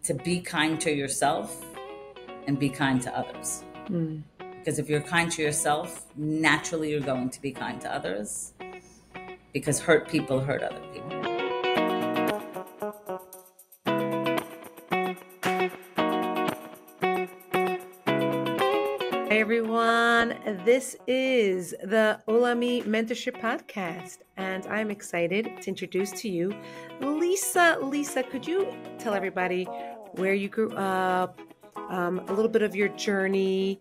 to be kind to yourself and be kind to others. Mm. Because if you're kind to yourself, naturally you're going to be kind to others, because hurt people hurt other people. Hey everyone, this is the Olami Mentorship Podcast, and I'm excited to introduce to you Lisa. Lisa, could you tell everybody where you grew up, a little bit of your journey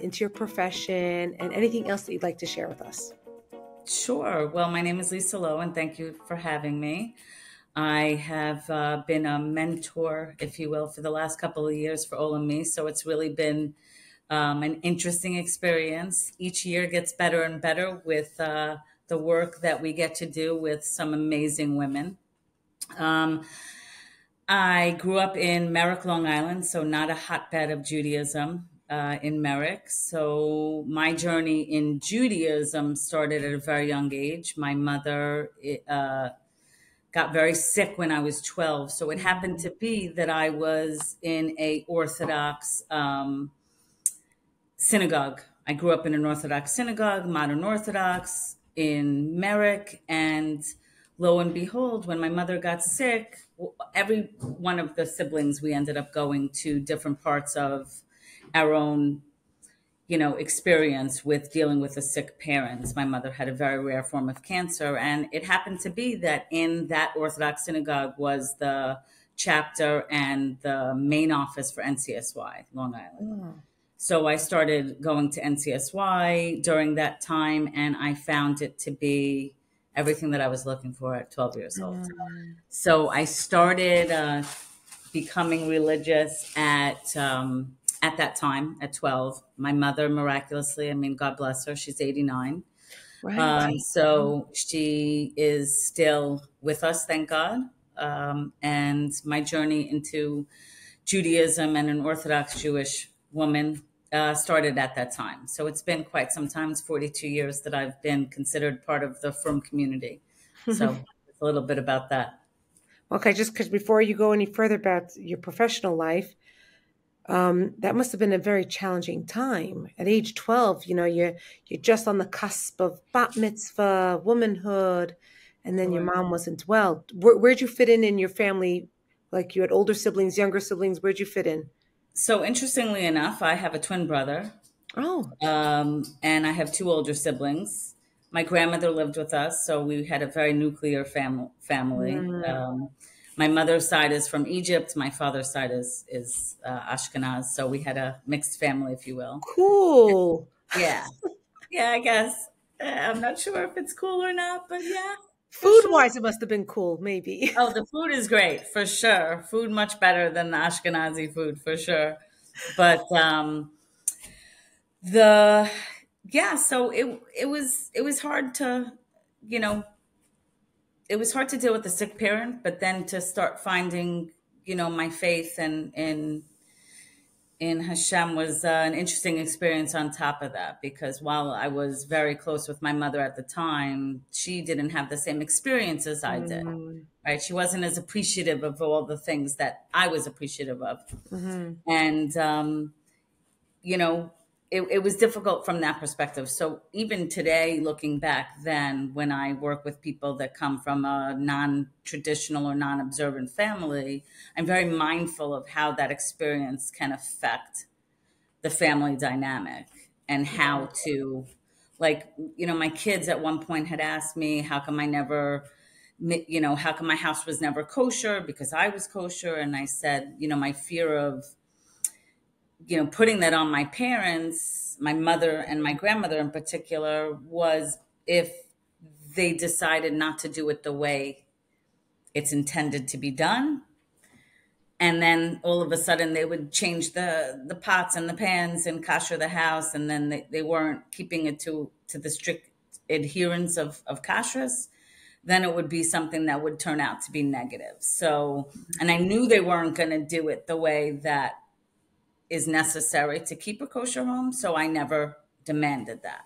into your profession, and anything else that you'd like to share with us? Sure. Well, my name is Lisa Loew, and thank you for having me. I have been a mentor, if you will, for the last couple of years for Olami, so it's really been an interesting experience. Each year gets better and better with the work that we get to do with some amazing women. I grew up in Merrick, Long Island, so not a hotbed of Judaism in Merrick. So my journey in Judaism started at a very young age. My mother got very sick when I was 12. So it happened to be that I was in a Orthodox synagogue. I grew up in an Orthodox synagogue, modern Orthodox in Merrick. And lo and behold, when my mother got sick, every one of the siblings, we ended up going to different parts of our own, experience with dealing with a sick parent. My mother had a very rare form of cancer. And it happened to be that in that Orthodox synagogue was the chapter and the main office for NCSY, Long Island. Oh. So I started going to NCSY during that time, and I found it to be everything that I was looking for at 12 years old. So I started becoming religious at that time, at 12. My mother, miraculously, God bless her, she's 89. Right. So she is still with us, thank God. And my journey into Judaism and an Orthodox Jewish woman started at that time. So it's been quite some time. It's 42 years that I've been considered part of the Frum community. So it's a little bit about that. Okay, just because before you go any further about your professional life, that must have been a very challenging time. At age 12, you're just on the cusp of bat mitzvah, womanhood, and then your mom wasn't well. Where'd you fit in your family? Like you had older siblings, younger siblings. Where'd you fit in? So interestingly enough, I have a twin brother. Oh. And I have two older siblings. My grandmother lived with us, so we had a very nuclear family. My mother's side is from Egypt. My father's side is Ashkenaz. So we had a mixed family, if you will. Cool. Yeah. Yeah, I guess. I'm not sure if it's cool or not, but yeah. Food-wise, it must have been cool, maybe. Oh, the food is great, for sure. Food much better than the Ashkenazi food, for sure. But so it was hard to, it was hard to deal with the sick parent, but then to start finding, my faith in Hashem was an interesting experience on top of that, because while I was very close with my mother at the time, she didn't have the same experience as I did, right? She wasn't as appreciative of all the things that I was appreciative of. And, it was difficult from that perspective. So even today, looking back then, when I work with people that come from a non-traditional or non-observant family, I'm very mindful of how that experience can affect the family dynamic and how to, my kids at one point had asked me, how come my house was never kosher because I was kosher? And I said, my fear of putting that on my parents, my mother and my grandmother in particular, was if they decided not to do it the way it's intended to be done. And then all of a sudden they would change the pots and the pans and kasher the house. And then they weren't keeping it to the strict adherence of kashrus. Then it would be something that would turn out to be negative. So, and I knew they weren't going to do it the way that is necessary to keep a kosher home. So I never demanded that.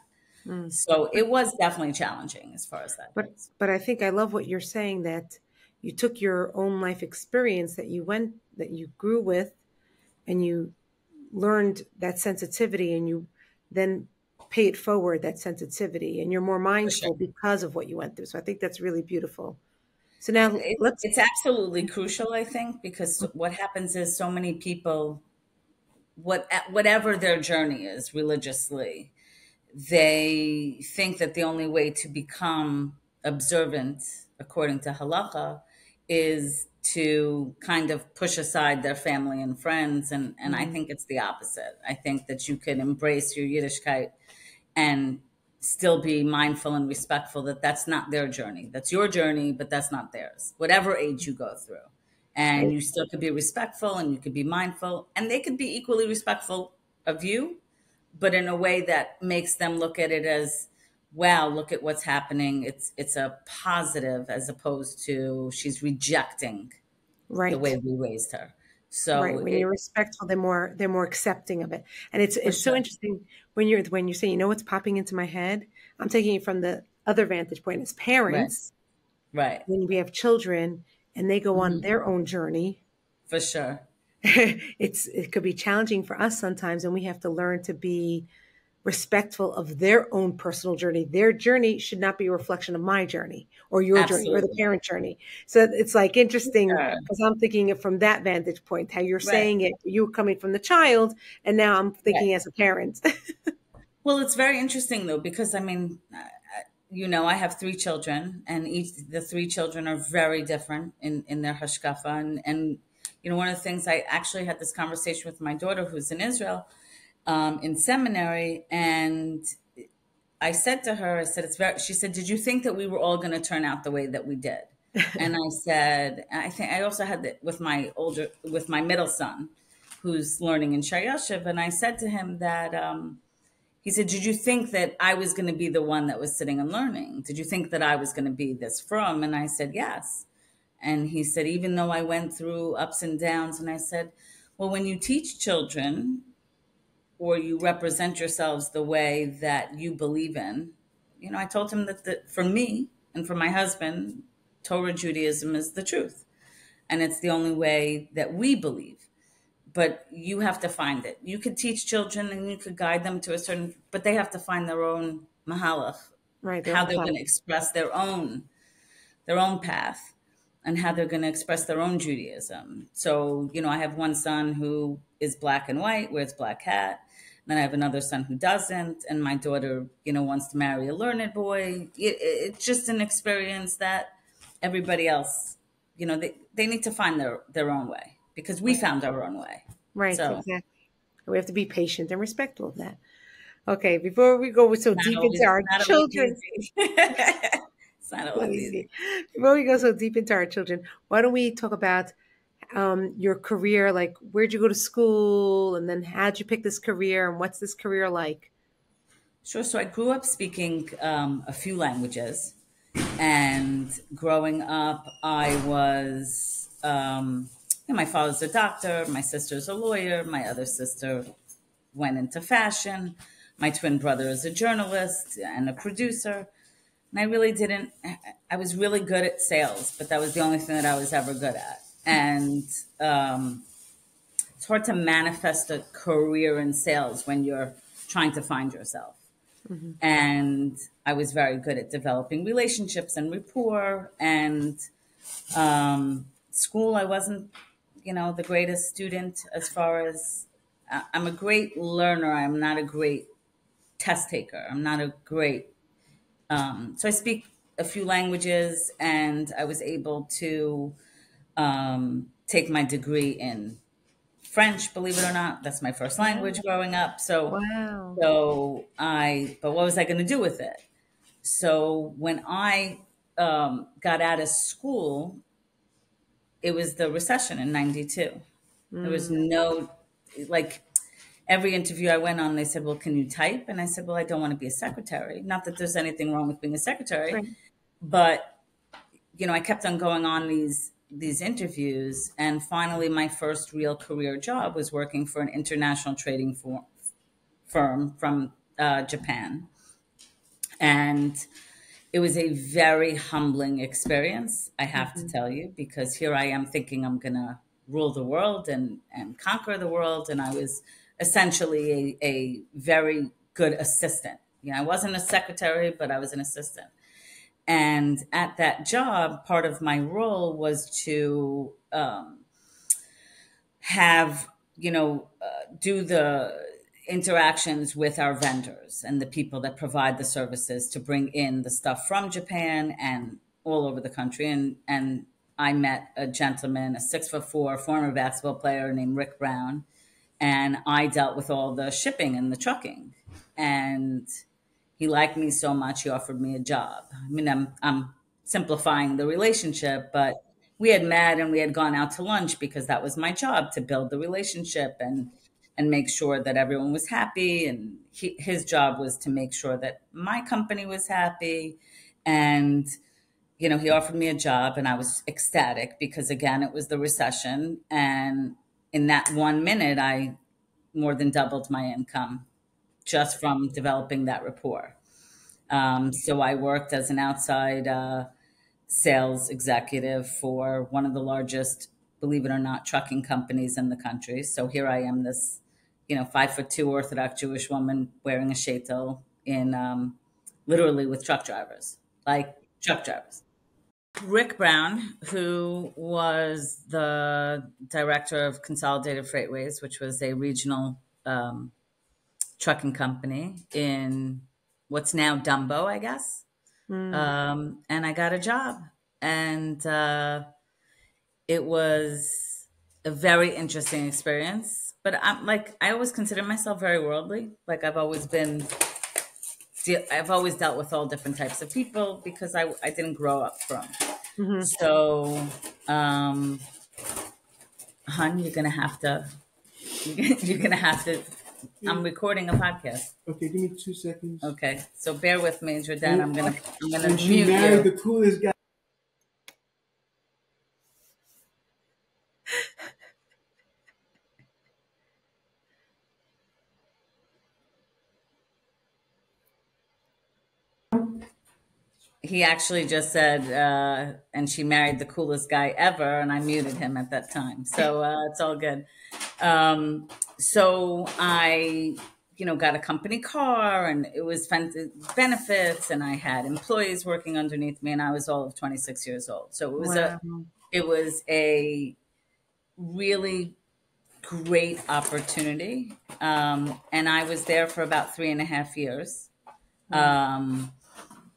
So it was definitely challenging as far as that goes. But I think I love what you're saying, that, you took your own life experience that you grew with, and you learned that sensitivity, and you then pay it forward, that sensitivity, and you're more For sure. mindful because of what you went through. So I think that's really beautiful. So now let's, It's absolutely crucial, I think, because what happens is so many people, whatever their journey is religiously, they think that the only way to become observant according to halakha is to kind of push aside their family and friends, and I Mhm. think it's the opposite. I think that you can embrace your Yiddishkeit and still be mindful and respectful that that's not their journey. That's your journey, but that's not theirs. Whatever age you go through. And you still could be respectful and you could be mindful, and they could be equally respectful of you, but in a way that makes them look at it as, wow, look at what's happening. It's a positive, as opposed to she's rejecting the way right. we raised her. Right. So When it, you're respectful, they're more accepting of it. And for it's so sure. interesting when you say, you know what's popping into my head? I'm taking it from the other vantage point as Right. parents, Right. when we have children and they go on Hmm. their own journey. For sure. It could be challenging for us sometimes, and we have to learn to be respectful of their own personal journey. Their journey should not be a reflection of my journey or your journey or the Absolutely. parent journey. So it's like interesting Sure. because I'm thinking it from that vantage point, how you're Right. saying it, you coming from the child, and now I'm Right. thinking as a parent. Well, it's very interesting though, because I mean, I have three children, and the three children are very different in their hashkafa. And one of the things, I actually had this conversation with my daughter who's in Israel, in seminary, and I said to her, I said, it's very, she said, did you think that we were all going to turn out the way that we did? And I said, I think I also had that with my middle son, who's learning in Shayashiv. And I said to him that, he said, did you think that I was going to be the one that was sitting and learning? Did you think that I was going to be this from? And I said, yes. And he said, even though I went through ups and downs. And I said, well, when you teach children, or you represent yourselves the way that you believe in, I told him that for me and for my husband, Torah Judaism is the truth. And it's the only way that we believe. But you have to find it. You could teach children and you could guide them to a certain, but they have to find their own mahalach, Right, their how own they're path. going to express their own path, and how they're going to express their own Judaism. So, I have one son who is black and white, wears black hat. Then I have another son who doesn't, and my daughter, wants to marry a learned boy. It's just an experience that everybody else, they need to find their own way, because we Right, found our own way. right, So exactly. We have to be patient and respectful of that. Okay, before we go so not deep into always our not always children, easy. It's not not always easy. easy. Before we go so deep into our children, why don't we talk about your career? Like, where'd you go to school, and then how'd you pick this career, and what's this career like? Sure. So I grew up speaking a few languages, and growing up, I was. My father's a doctor, my sister's a lawyer, my other sister went into fashion, my twin brother is a journalist and a producer. And I really didn't, I was really good at sales, but that was the only thing that I was ever good at. And it's hard to manifest a career in sales when you're trying to find yourself. Hmm. And I was very good at developing relationships and rapport. And school, I wasn't, the greatest student as far as I'm a great learner. I'm not a great test taker. I'm not a great so I speak a few languages, and I was able to take my degree in French. Believe it or not, that's my first language Wow. growing up. So, Wow. but what was I going to do with it? So when I got out of school, it was the recession in '92. There was Mm, no, like, every interview I went on, they said, well, can you type? And I said, well, I don't want to be a secretary. Not that there's anything wrong with being a secretary, right. but I kept on going on these interviews, and finally, my first real career job was working for an international trading firm from Japan, and It was a very humbling experience, I have to Hmm. tell you, because here I am thinking I'm going to rule the world and conquer the world. And I was essentially a very good assistant. You know, I wasn't a secretary, but I was an assistant. And at that job, part of my role was to have, do the interactions with our vendors and the people that provide the services to bring in the stuff from Japan and all over the country. And I met a gentleman, a 6'4" former basketball player named Rick Brown, and I dealt with all the shipping and the trucking. And he liked me so much, he offered me a job. I mean, I'm simplifying the relationship, but we had met and we had gone out to lunch because that was my job, to build the relationship and make sure that everyone was happy. And his job was to make sure that my company was happy. And he offered me a job, and I was ecstatic because, again, it was the recession. And in that 1 minute, I more than doubled my income just from developing that rapport. So I worked as an outside sales executive for one of the largest, believe it or not, trucking companies in the country. So here I am, this, 5'2" Orthodox Jewish woman wearing a sheitel in literally with truck drivers, like truck drivers. Rick Brown, who was the director of Consolidated Freightways, which was a regional trucking company in what's now Dumbo, I guess. Mm. And I got a job, and it was a very interesting experience. But I always consider myself very worldly. Like I've always dealt with all different types of people because I didn't grow up from. Hmm. So, um, hun, you're gonna have to. I'm recording a podcast. Okay, give me 2 seconds. Okay, so bear with me, Jordan. I'm gonna And she mute married you. the coolest guy. He actually just said, and she married the coolest guy ever, and I muted him at that time. So it's all good. Um, so I, got a company car, and it was benefits, and I had employees working underneath me, and I was all of 26 years old. So Wow. it was a really great opportunity. And I was there for about 3.5 years. Wow.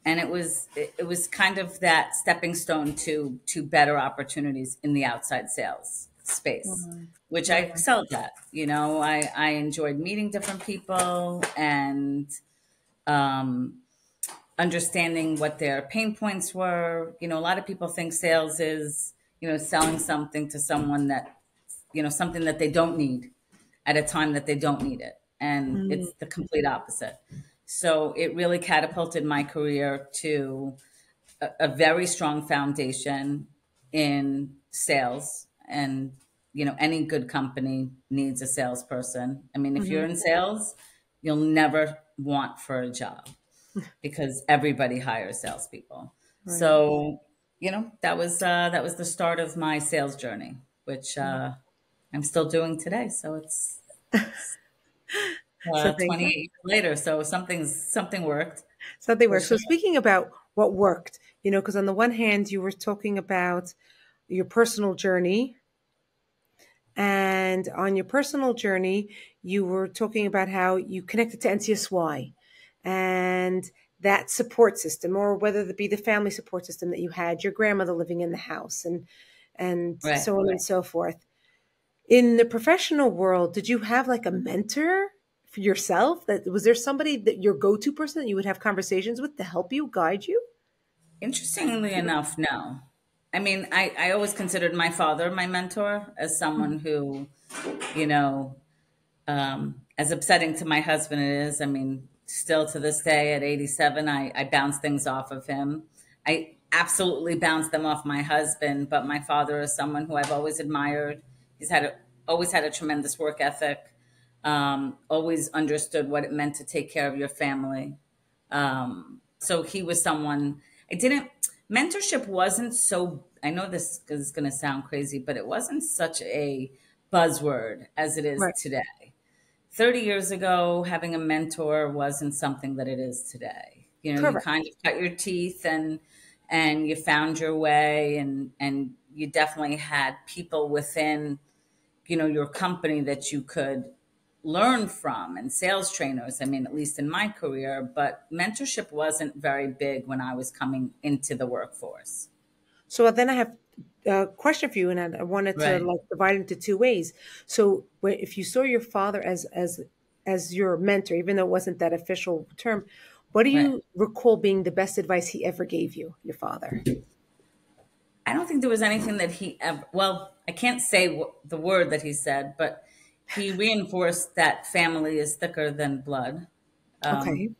And it was kind of that stepping stone to better opportunities in the outside sales space, Wow. which I Wow. excelled at. I enjoyed meeting different people and um, understanding what their pain points were. A lot of people think sales is selling something to someone that something that they don't need at a time that they don't need it, and Mm. it's the complete opposite. So it really catapulted my career to a very strong foundation in sales. And any good company needs a salesperson. I mean, if you're Hmm. in sales, you'll never want for a job because everybody hires salespeople. Right. So that was the start of my sales journey, which I'm still doing today. So it's Something 28 years later. So something worked something for works. So sure. speaking about what worked, because on the one hand you were talking about your personal journey, and on your personal journey you were talking about how you connected to NCSY and that support system, or whether it be the family support system that you had, your grandmother living in the house, and Right. so on and so forth. In the professional world, did you have like a mentor for yourself? That was there somebody that your go-to person that you would have conversations with to help you, guide you? Interestingly enough, no. I mean, I always considered my father my mentor, as someone who, you know, as upsetting to my husband it is. I mean, still to this day at 87, I bounce things off of him. I absolutely bounce them off my husband, but my father is someone who I've always admired. Always had a tremendous work ethic, always understood what it meant to take care of your family. So he was someone I didn't, mentorship wasn't so, I know this is going to sound crazy, but it wasn't such a buzzword as it is Right. today. 30 years ago, having a mentor wasn't something that it is today. You know, you Correct. kind of cut your teeth and you found your way, and you definitely had people within, you know, your company that you could learn from, and sales trainers. I mean, at least in my career, but mentorship wasn't very big when I was coming into the workforce. So then I have a question for you, and I wanted to Right. like divide into two ways. So if you saw your father as your mentor, even though it wasn't that official term, what do Right. you recall being the best advice he ever gave you, your father? I don't think there was anything that he ever, well, I can't say the word that he said, but he reinforced that family is thicker than blood. Um, Okay.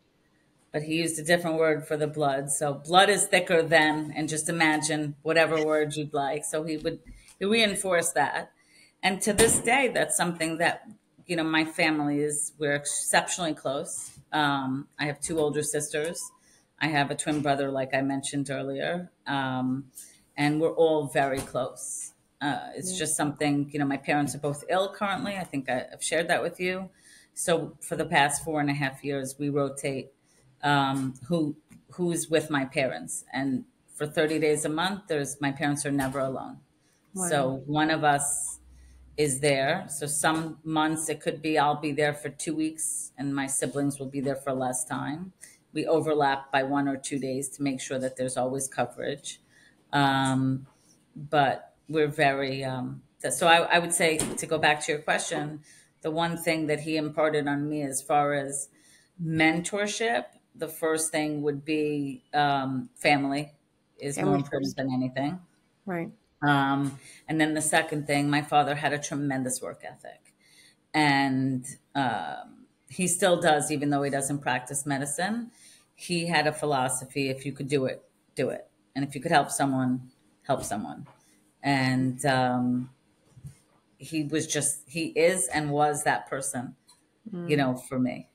but he used a different word for the blood. So blood is thicker than, and just imagine whatever word you'd like. So he reinforced that. And to this day, that's something that, you know, my family is, we're exceptionally close. I have two older sisters. I have a twin brother, like I mentioned earlier. And we're all very close. It's Yeah. just something, you know, my parents are both ill currently. I think I've shared that with you. So for the past 4.5 years, we rotate who's with my parents. And for 30 days a month, there's my parents are never alone. Wow. So one of us is there. So some months it could be I'll be there for 2 weeks and my siblings will be there for less time. We overlap by 1 or 2 days to make sure that there's always coverage. Um, but we're very, so I would say, to go back to your question, the one thing that he imparted on me as far as mentorship, the first thing would be family is more Family important first. than anything. Right. And then the second thing, my father had a tremendous work ethic. And he still does, even though he doesn't practice medicine. He had a philosophy: if you could do it, do it. And if you could help someone, help someone. And he is and was that person, you Mm, know, for me.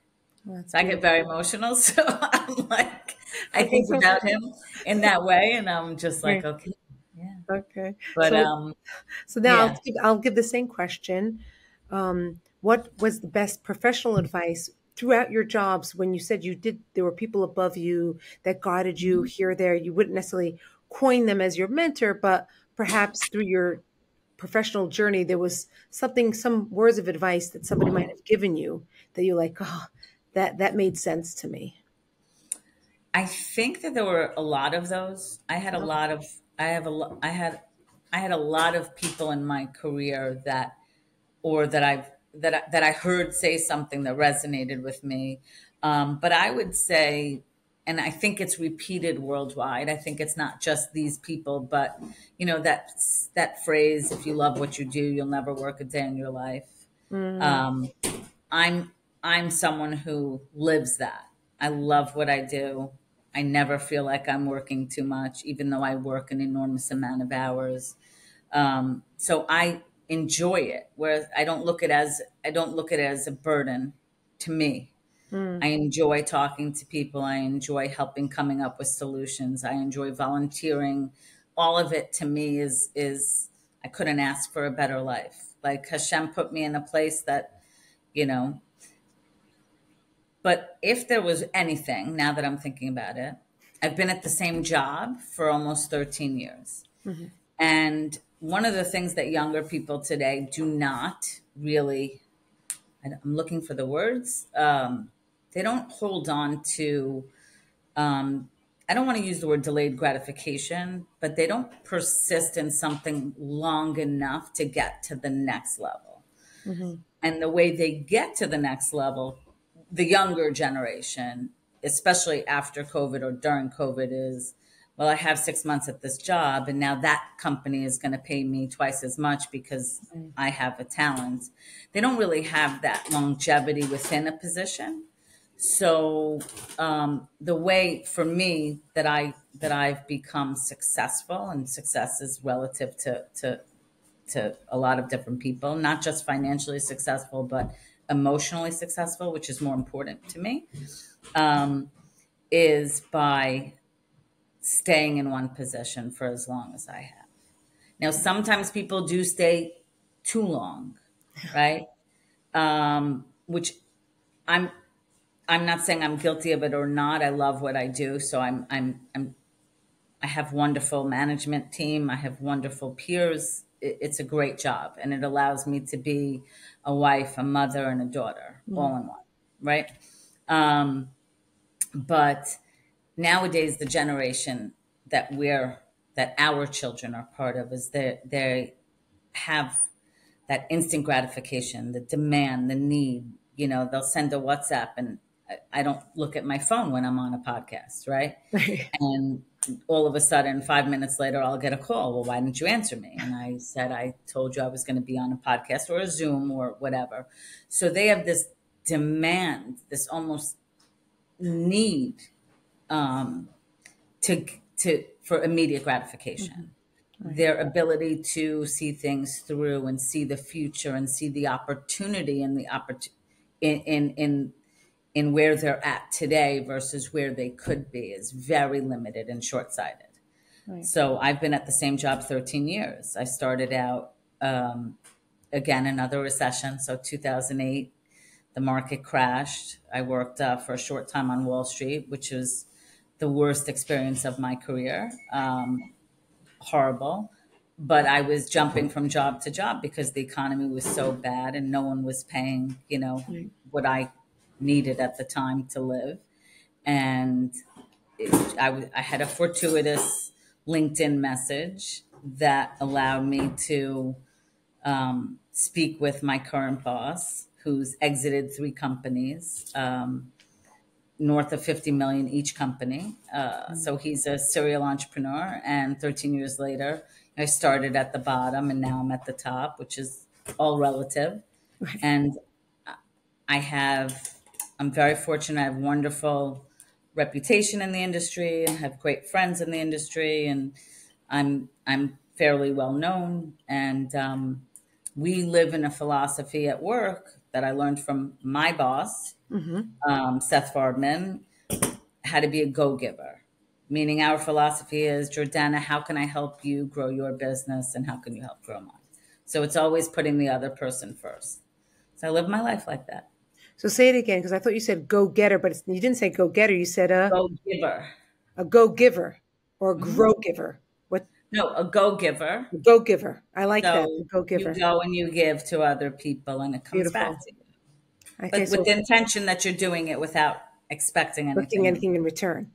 that's So I get beautiful. very emotional. So I'm like, I Okay. think about him in that way, and I'm just like, Right. okay, yeah. Okay. But So now yeah. I'll give the same question. What was the best professional advice throughout your jobs when you said you did, there were people above you that guided you Mhm. here, there? You wouldn't necessarily coin them as your mentor, but perhaps through your professional journey, there was something, some words of advice that somebody might have given you that you're like, oh, that made sense to me. I think that there were a lot of those. I had a Okay. lot of, I have a, lo- I had a lot of people in my career that, or that I heard say something that resonated with me. But I would say, and I think it's repeated worldwide. I think it's not just these people, but you know, that phrase: "If you love what you do, you'll never work a day in your life." Mm, Um, I'm I'm someone who lives that. I love what I do. I never feel like I'm working too much, even though I work an enormous amount of hours. So I enjoy it. Whereas I don't look at it as a burden to me. I mm, enjoy talking to people. I enjoy helping coming up with solutions. I enjoy volunteering. All of it to me is I couldn't ask for a better life. Like Hashem put me in a place that, you know, but if there was anything, now that I'm thinking about it, I've been at the same job for almost 13 years. mhm, And one of the things that younger people today do not really, I'm looking for the words, they don't hold on to, um, I don't want to use the word delayed gratification, but they don't persist in something long enough to get to the next level. mhm, And the way they get to the next level, the younger generation, especially after COVID or during COVID, is, well, I have 6 months at this job, and now that company is going to pay me twice as much because right. I have a talent. They don't really have that longevity within a position. So the way for me that I've become successful, and success is relative to a lot of different people, not just financially successful, but emotionally successful, which is more important to me, is by staying in one position for as long as I have. Now, sometimes people do stay too long, right? Which I'm I'm not saying I'm guilty of it or not. I love what I do, so I have wonderful management team. I have wonderful peers. It's a great job, and it allows me to be a wife, a mother, and a daughter all in one, right? Um, but nowadays, the generation that our children are part of is they have that instant gratification, the demand, the need. You know, they'll send a WhatsApp, and I don't look at my phone when I'm on a podcast, right? Right. And all of a sudden, 5 minutes later, I'll get a call. Well, why didn't you answer me? And I said, I told you I was going to be on a podcast or a Zoom or whatever. So they have this demand, this almost need um, to for immediate gratification. Right. Their ability to see things through and see the future and see the opportunity and the in where they're at today versus where they could be is very limited and short-sighted. Right. So I've been at the same job 13 years. I started out again another recession, so 2008, the market crashed. I worked for a short time on Wall Street, which was the worst experience of my career. Horrible. But I was jumping from job to job because the economy was so bad and no one was paying, Right. what I needed at the time to live. And I had a fortuitous LinkedIn message that allowed me to speak with my current boss, who's exited 3 companies, north of 50 million each company. So he's a serial entrepreneur. And 13 years later, I started at the bottom and now I'm at the top, which is all relative. Right. And I'm very fortunate. I have wonderful reputation in the industry. I have great friends in the industry, and I'm fairly well known. And we live in a philosophy at work that I learned from my boss, Seth Fardman, how to be a go-giver. Meaning our philosophy is, Jordana, how can I help you grow your business and how can you help grow mine? So it's always putting the other person first. So I live my life like that. So say it again, because I thought you said go getter, but you didn't say go getter. You said Go-giver. a go giver or a Hmm. grow giver. What? No, a go-giver. A go giver. I like that. A So go you giver. go and you give to other people and it comes back Beautiful. to you. Okay, But with so the intention that you're doing it without expecting looking anything. anything in return.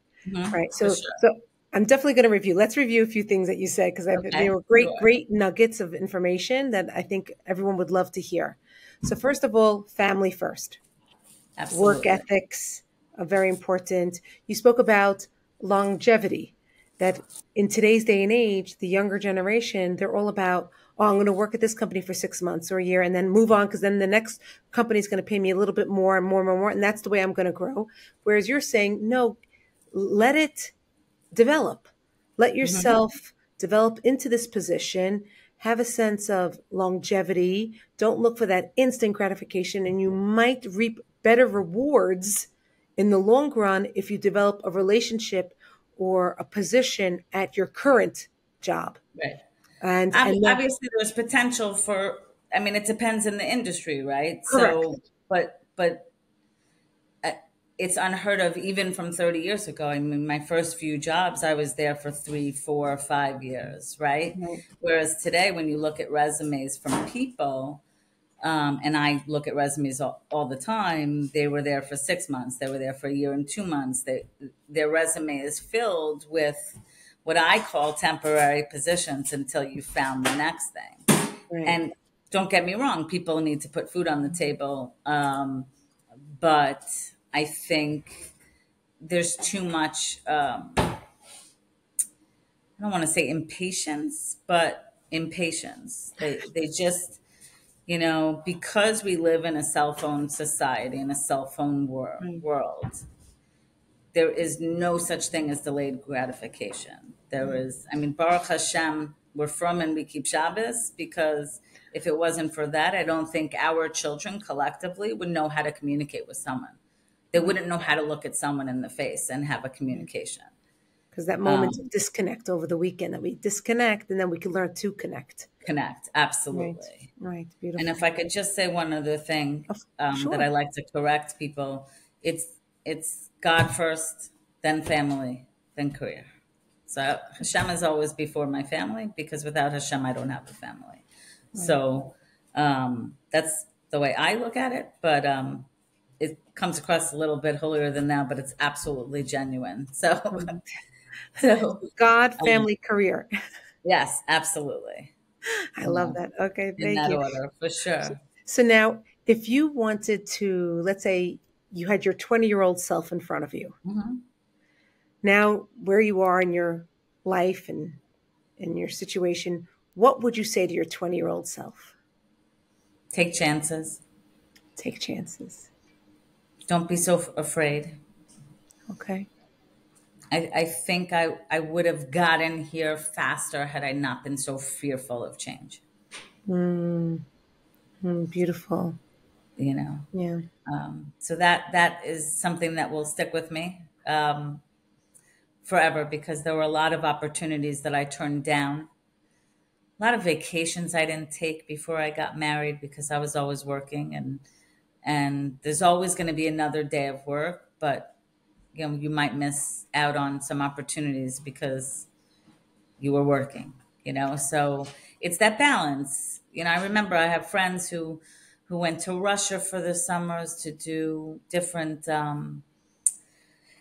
Right. For So sure. so I'm definitely going to review. Let's review a few things that you said because they Okay. were great, Sure. great nuggets of information that I think everyone would love to hear. So first of all, family first. Work Absolutely. ethics are very important. You spoke about longevity, that in today's day and age, the younger generation, they're all about, oh, I'm going to work at this company for 6 months or a year and then move on because then the next company is going to pay me a little bit more and more and more. And that's the way I'm going to grow. Whereas you're saying, no, let it develop. Let Hmm. yourself develop into this position, have a sense of longevity. Don't look for that instant gratification, and you might reap better rewards in the long run if you develop a relationship or a position at your current job. Right. And that Obviously, there's potential for, I mean, it depends in the industry, right? correct. So, but it's unheard of even from 30 years ago. I mean, my first few jobs, I was there for 3, 4, 5 years, right? Right, Whereas today, when you look at resumes from people, and I look at resumes all the time, they were there for 6 months, they were there for a year and 2 months. Their resume is filled with what I call temporary positions until you found the next thing. right. And don't get me wrong, people need to put food on the table. But I think there's too much, I don't want to say impatience, but impatience. They just, because we live in a cell phone society, in a cell phone Right. world, there is no such thing as delayed gratification. There is, I mean, Baruch Hashem, we're from and we keep Shabbos because if it wasn't for that, I don't think our children collectively would know how to communicate with someone. They wouldn't know how to look at someone in the face and have a communication. Because that moment of Um, disconnect over the weekend, that we disconnect and then we can learn to connect. Connect, Right. absolutely. Right. And if Beautiful. I could just say one other thing Of, that I sure. like to correct people, it's it's God first, then family, then career. So Hashem is always before my family because without Hashem, I don't have a family. Right. So that's the way I look at it. But it comes across a little bit holier than thou, but it's absolutely genuine. So, Right. so God, um, family, career. yes, absolutely. I You love know, that. Okay. in Thank that you. order for So, sure. so now, if you wanted to, let's say you had your 20-year-old self in front of you, Hmm. now where you are in your life and in your situation, what would you say to your 20-year-old self? Take chances. Take chances. Don't be so afraid. Okay. I think I would have gotten here faster had I not been so fearful of change. Mm, beautiful. You know, Yeah. so that is something that will stick with me forever because there were a lot of opportunities that I turned down. A lot of vacations I didn't take before I got married because I was always working, and there's always going to be another day of work, but you know you might miss out on some opportunities because you were working, you know. So it's that balance. You know, I remember I have friends who went to Russia for the summers to do different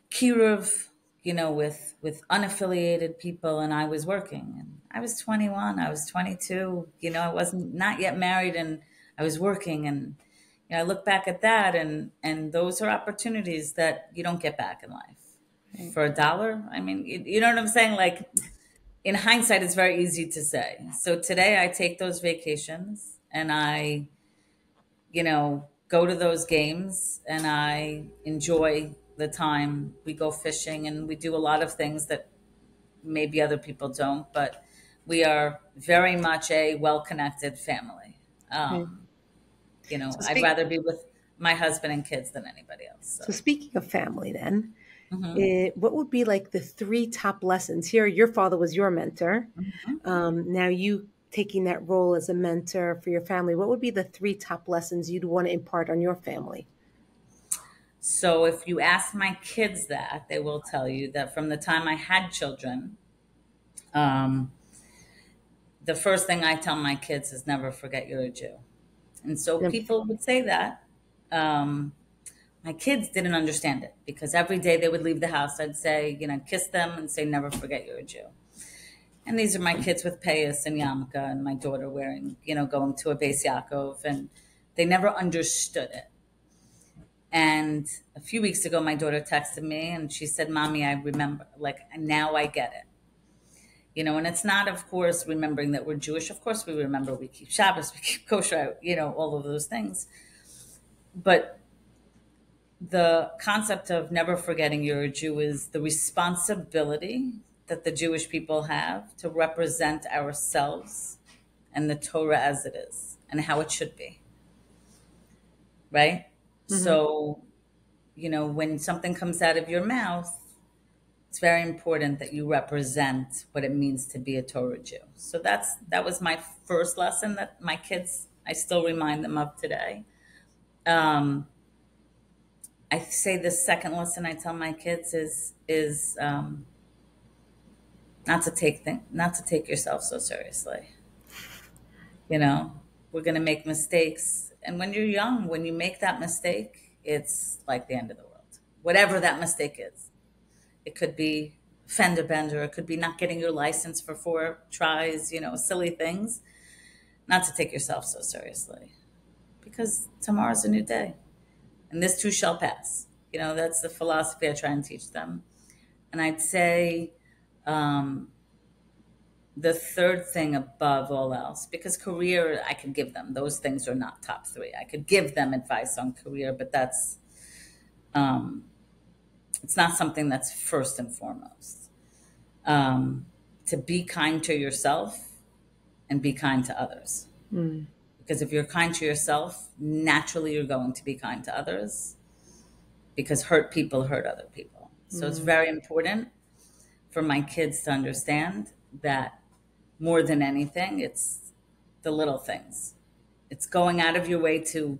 kiruv, you know, with unaffiliated people, and I was working, and I was 21, I was 22, you know, I wasn't not yet married, and I was working, and you know, I look back at that, and those are opportunities that you don't get back in life Right. for a dollar. I mean, you know what I'm saying? Like in hindsight, it's very easy to say. So today I take those vacations and I, you know, go to those games and I enjoy the time. We go fishing and we do a lot of things that maybe other people don't, but we are very much a well connected family. Right. Um, you know, So I'd speak. rather be with my husband and kids than anybody else. So So, speaking of family, then, mhm. what would be like the three top lessons? Here, your father was your mentor. Mhm. Now you taking that role as a mentor for your family. What would be the three top lessons you'd want to impart on your family? So if you ask my kids that, they will tell you that from the time I had children, um, the first thing I tell my kids is never forget you're a Jew. And so Never people forget. would say that. Um, my kids didn't understand it because every day they would leave the house, I'd say, you know, kiss them and say, never forget you're a Jew. And these are my kids with payas and yarmulke and my daughter wearing, you know, going to a Beis Yaakov. And they never understood it. And a few weeks ago, my daughter texted me and she said, Mommy, I remember, like, now I get it. You know, and it's not, of course, remembering that we're Jewish. Of course, we remember we keep Shabbos, we keep kosher, you know, all of those things. But the concept of never forgetting you're a Jew is the responsibility that the Jewish people have to represent ourselves and the Torah as it is and how it should be, right? Hmm. So, you know, when something comes out of your mouth, it's very important that you represent what it means to be a Torah Jew. So that was my first lesson that my kids I still remind them of today. Um, I say the second lesson I tell my kids is not to take yourself so seriously. You know, we're gonna make mistakes, and when you're young, when you make that mistake, it's like the end of the world. Whatever that mistake is. It could be fender bender. It could be not getting your license for 4 tries, you know, silly things. Not to take yourself so seriously because tomorrow's a new day and this too shall pass. You know, that's the philosophy I try and teach them. And I'd say um, the third thing above all else, because career, I could give them, those things are not top three. I could give them advice on career, but um, it's not something that's first and foremost. um, to be kind to yourself and be kind to others. Mm. Because if you're kind to yourself, naturally you're going to be kind to others because hurt people hurt other people. So it's Mm. very important for my kids to understand that more than anything, it's the little things. It's going out of your way to,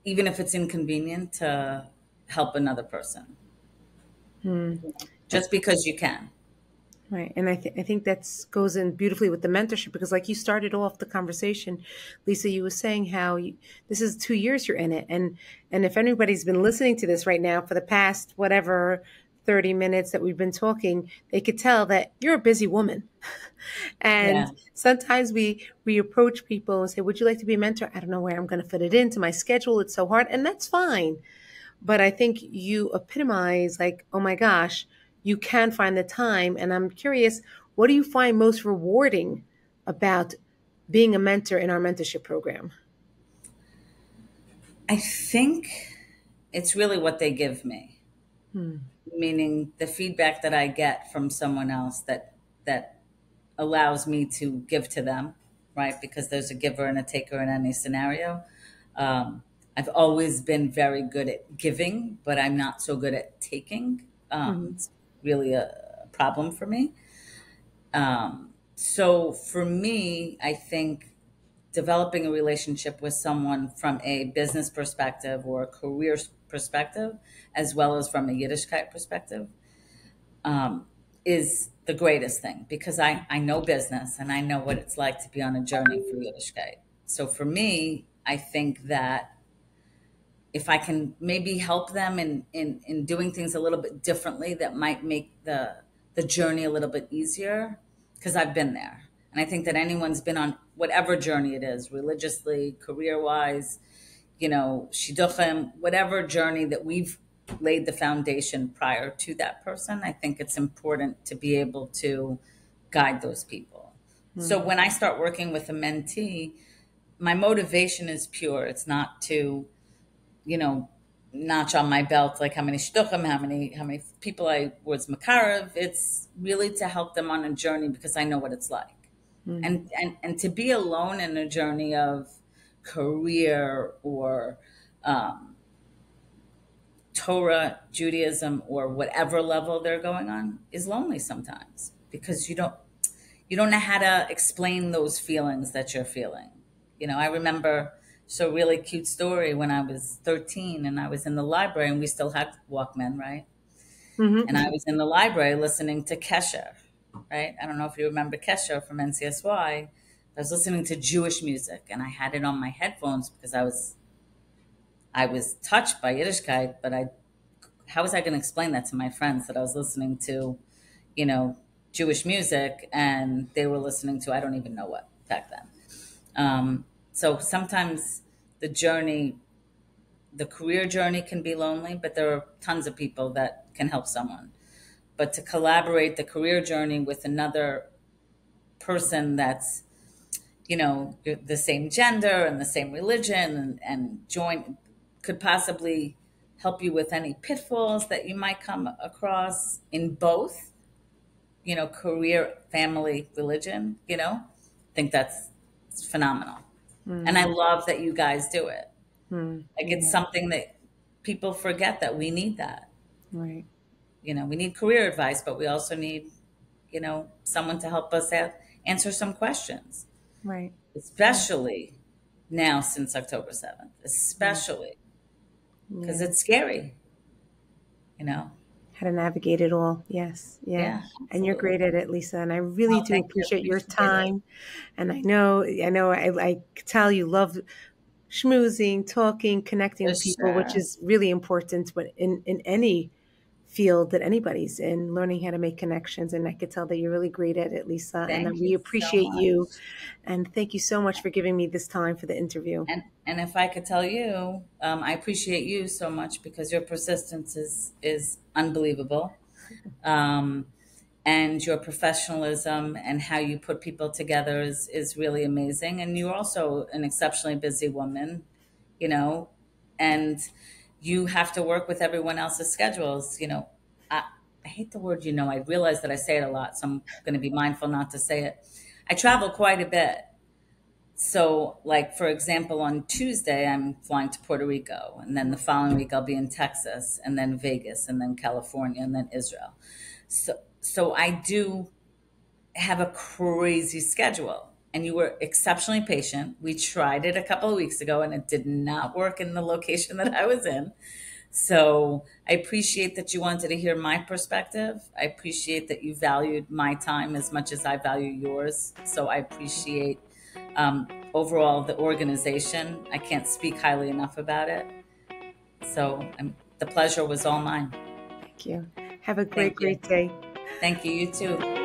even if it's inconvenient, to help another person Mm. just because you can. Right. And I think that's goes in beautifully with the mentorship because like you started off the conversation, Lisa, you were saying how this is 2 years you're in it. And if anybody's been listening to this right now for the past, whatever, 30 minutes that we've been talking, they could tell that you're a busy woman. And Yeah. sometimes we approach people and say, would you like to be a mentor? I don't know where I'm going to fit it into my schedule. It's so hard. And that's fine. But I think you epitomize like, oh my gosh, you can find the time. And I'm curious, what do you find most rewarding about being a mentor in our mentorship program? I think it's really what they give me, Hmm. meaning the feedback that I get from someone else that allows me to give to them, right? Because there's a giver and a taker in any scenario. Um, I've always been very good at giving, but I'm not so good at taking. Hmm. It's really a problem for me. So for me, I think developing a relationship with someone from a business perspective or a career perspective, as well as from a Yiddishkeit perspective, um, is the greatest thing because I know business and I know what it's like to be on a journey for Yiddishkeit. So for me, I think that if I can maybe help them in doing things a little bit differently that might make the journey a little bit easier, because I've been there. And I think that anyone's been on whatever journey it is, religiously, career wise, shidduchim, whatever journey that we've laid the foundation prior to that person, I think it's important to be able to guide those people. So Hmm. when I start working with a mentee, my motivation is pure. It's not to, you know, notch on my belt like how many shidduchim, how many people I was makarev. It's really to help them on a journey because I know what it's like. Hmm. And to be alone in a journey of career or Torah, Judaism, or whatever level they're going on is lonely sometimes because you don't know how to explain those feelings that you're feeling. I remember so really cute story when I was 13 and I was in the library and we still had Walkman, right? And I Hmm. was in the library listening to Kesher, right? I don't know if you remember Kesher from NCSY. I was listening to Jewish music and I had it on my headphones because I was touched by Yiddishkeit, but how was I going to explain that to my friends that I was listening to, you know, Jewish music and they were listening to I don't even know what back then. So sometimes the journey, the career journey can be lonely, but there are tons of people that can help someone. But to collaborate the career journey with another person that's, the same gender and the same religion and join could possibly help you with any pitfalls that you might come across in both, career, family, religion, I think that's phenomenal. And I Hmm. love that you guys do it. Hmm. Like it's Yeah. something that people forget that we need that. Right. We need career advice, but we also need, someone to help us answer some questions, Right. Right. especially now since October 7th, Hmm. especially because Yeah. it's scary, you know? How to navigate it all. Yes. Yeah. Yeah, And you're absolutely. great at it, Lisa. And I really Oh, do thank you. appreciate your Appreciate it. time. And I could tell you love schmoozing, talking, connecting For with people, which sure. is really important but in any field that anybody's in, learning how to make connections. And I could tell that you're really great at it, Lisa. And Thank we you so appreciate much. you. And thank you so much for giving me this time for the interview. And if I could tell you, I appreciate you so much because your persistence is unbelievable. Um, and your professionalism and how you put people together is really amazing. And you're also an exceptionally busy woman, you know, and you have to work with everyone else's schedules. I hate the word, I realize that I say it a lot, so I'm going to be mindful not to say it. I travel quite a bit. So, like, for example, on Tuesday, I'm flying to Puerto Rico, and then the following week, I'll be in Texas, and then Vegas, and then California, and then Israel. So I do have a crazy schedule. And you were exceptionally patient. We tried it a couple of weeks ago, and it did not work in the location that I was in. So I appreciate that you wanted to hear my perspective. I appreciate that you valued my time as much as I value yours. So I appreciate overall the organization. I can't speak highly enough about it. So the pleasure was all mine. Thank you. Have a great, Thank you. great day. Thank you. You too.